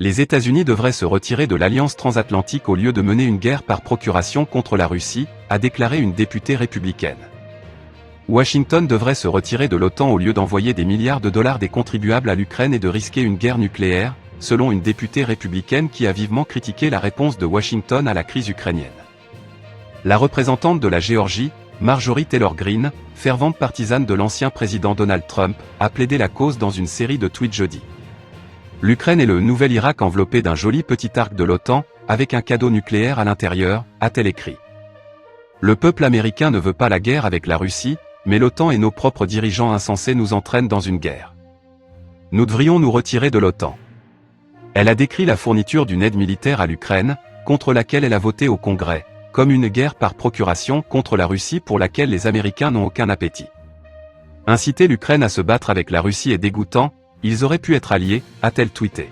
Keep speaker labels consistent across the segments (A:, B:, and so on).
A: Les États-Unis devraient se retirer de l'Alliance transatlantique au lieu de mener une guerre par procuration contre la Russie, a déclaré une députée républicaine. Washington devrait se retirer de l'OTAN au lieu d'envoyer des milliards de dollars des contribuables à l'Ukraine et de risquer une guerre nucléaire, selon une députée républicaine qui a vivement critiqué la réponse de Washington à la crise ukrainienne. La représentante de la Géorgie, Marjorie Taylor Greene, fervente partisane de l'ancien président Donald Trump, a plaidé la cause dans une série de tweets jeudi. L'Ukraine est le nouvel Irak enveloppé d'un joli petit arc de l'OTAN, avec un cadeau nucléaire à l'intérieur, a-t-elle écrit. Le peuple américain ne veut pas la guerre avec la Russie, mais l'OTAN et nos propres dirigeants insensés nous entraînent dans une guerre. Nous devrions nous retirer de l'OTAN. Elle a décrit la fourniture d'une aide militaire à l'Ukraine, contre laquelle elle a voté au Congrès, comme une guerre par procuration contre la Russie pour laquelle les Américains n'ont aucun appétit. Inciter l'Ukraine à se battre avec la Russie est dégoûtant, ils auraient pu être alliés, a-t-elle tweeté.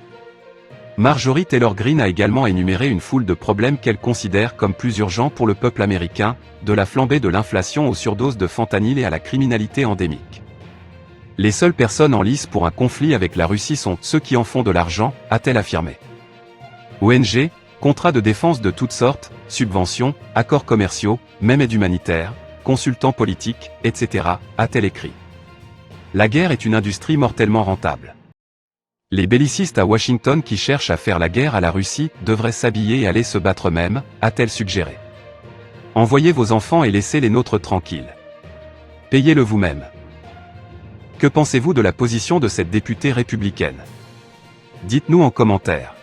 A: Marjorie Taylor Greene a également énuméré une foule de problèmes qu'elle considère comme plus urgents pour le peuple américain, de la flambée de l'inflation aux surdoses de fentanyl et à la criminalité endémique. Les seules personnes en lice pour un conflit avec la Russie sont ceux qui en font de l'argent, a-t-elle affirmé. ONG, contrats de défense de toutes sortes, subventions, accords commerciaux, même aide humanitaire, consultants politiques, etc., a-t-elle écrit. La guerre est une industrie mortellement rentable. Les bellicistes à Washington qui cherchent à faire la guerre à la Russie devraient s'habiller et aller se battre eux-mêmes, a-t-elle suggéré. Envoyez vos enfants et laissez les nôtres tranquilles. Payez-le vous-même. Que pensez-vous de la position de cette députée républicaine? Dites-nous en commentaire.